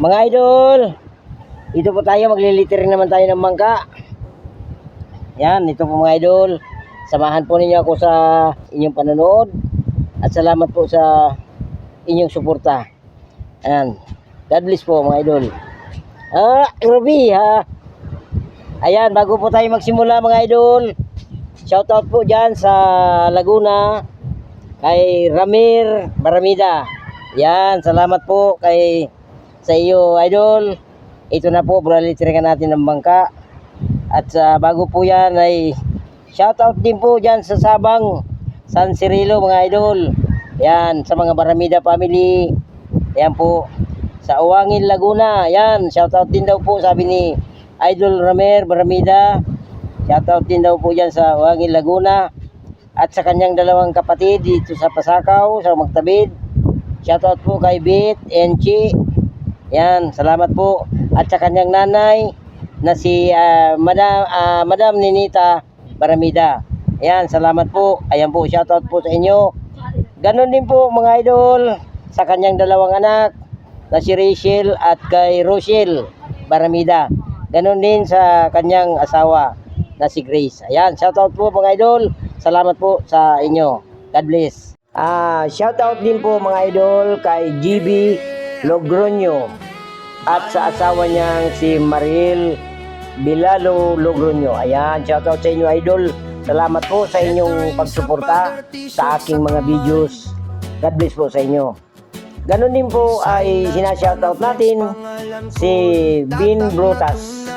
Mga idol, ito po tayo, magliliter naman tayo ng mangka. Yan, ito po mga idol. Samahan po ninyo ako sa inyong panonood. At salamat po sa inyong suporta. Ayan, God bless po mga idol. Ruby ha. Ayan, bago po tayo magsimula mga idol, shoutout po dyan sa Laguna kay Ramir Baramida. Yan, salamat po sa iyo idol. Ito na po, bralitringan natin ng bangka. At bago po yan ay shoutout din po dyan sa Sabang, San Cirilo mga idol. Yan, sa mga Baramida family. Yan po, sa Uwangin Laguna. Yan, shoutout din daw po sabi ni Idol Ramir Baramida. Shoutout din daw po dyan sa Uwangin Laguna. At sa kanyang dalawang kapatid dito sa Pasakaw, sa Magtabid. Shoutout po kay Bit and Chi. Yan, salamat po. At sa kanyang nanay na si Madam Ninita Baramida. Yan, salamat po. Ayan po, shoutout po sa inyo. Ganon din po mga idol sa kanyang dalawang anak na si Rachel at kay Rochelle Baramida. Ganon din sa kanyang asawa na si Grace. Ayan, shoutout po mga idol. Salamat po sa inyo. God bless. Shoutout din po mga idol kay GB Logroño at sa asawa niyang si Mariel Bilalo Logroño. Ayan, shoutout sa inyo idol. Salamat po sa inyong pagsuporta sa aking mga videos. God bless po sa inyo. Ganon din po ay sinashoutout natin si Bin Brutas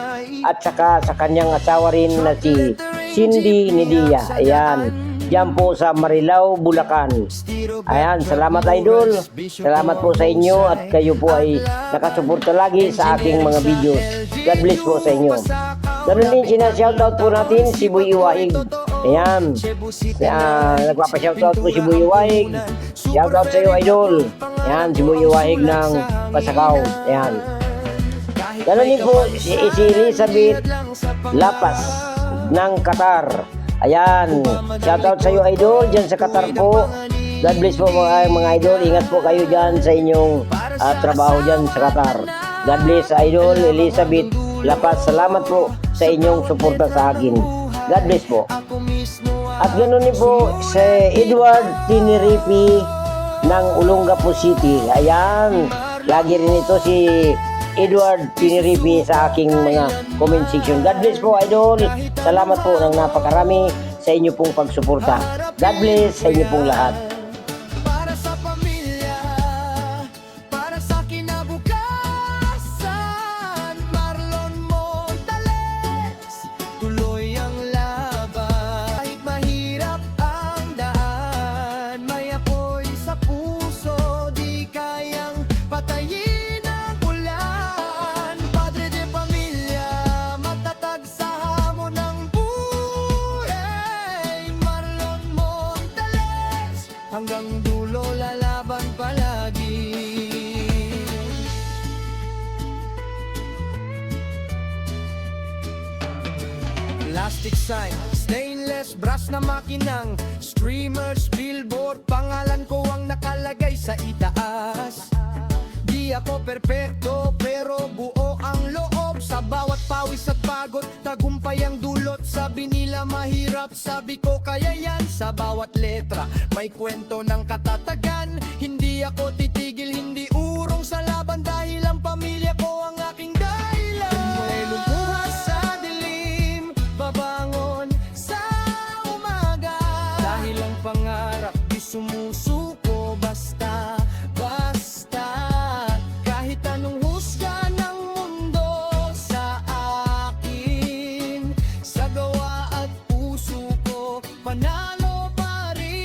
at saka sa kanyang asawa rin na si Cindy Nidia. Ayan, diyan po sa Marilao, Bulacan. Ayan, salamat idol. Salamat po sa inyo at kayo po ay nakasuporta lagi sa aking mga videos. God bless po sa inyo. Ganon din sinashoutout po natin si Boy Iwaig. Ayan, nagpapashoutout po si Boy Iwaig. Shoutout sa iyo idol. Ayan, si Boy Iwaig ng Pasakaw. Ayan. Ganon din po si Elizabeth Lapas ng Qatar. Ayan, shoutout sa iyo idol dyan sa Qatar po. God bless po mga idol. Ingat po kayo dyan sa inyong trabaho dyan sa Qatar. God bless idol Elizabeth Lapas. Salamat po sa inyong suporta sa akin. God bless po. At ganoon din po si Edward Tiniripi ng Olongapo City. Ayan, lagi rin ito si Edward Tiniripi sa aking mga comment section. God bless po idol. Salamat po ng napakarami sa inyo pong pagsuporta. God bless sa inyo pong lahat. Hanggang dulo lalaban palagi. Plastic sign, stainless brass na makinang, streamers, billboard, pangalan ko ang nakalagay sa itaas. Di ako perpekto pero buo ang loob. Sa bawat pawis at pagod, tagumpay ang dulot. Sabi nila mahirap, sabi ko kaya yan. Sa bawat letra, may kwento ng katatagan. Hindi ako titigil, hindi urong sa laban. Dahil ang pamilya ko ang aking dahilan. May lumuha sa dilim, babangon sa umaga. Dahil ang pangarap di sumusuko basta. Kahit anong husga ng mundo sa akin, sa gawa at puso ko, panalo pa rin.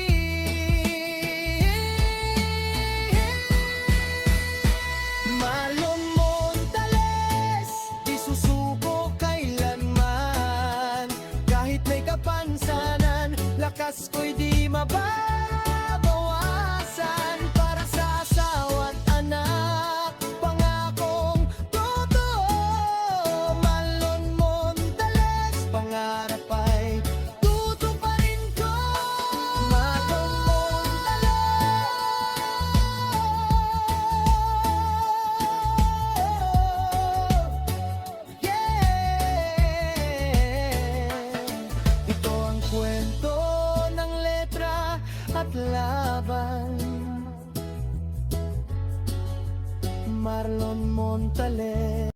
Marlon Montale.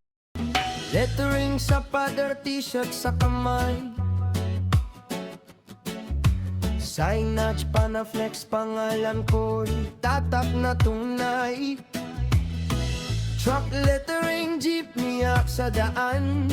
Lettering sa pader, t-shirt sa kamay, signage pa na flex, pangalan ko'y tatak na tunay. Truck lettering, jeepney up sa daan,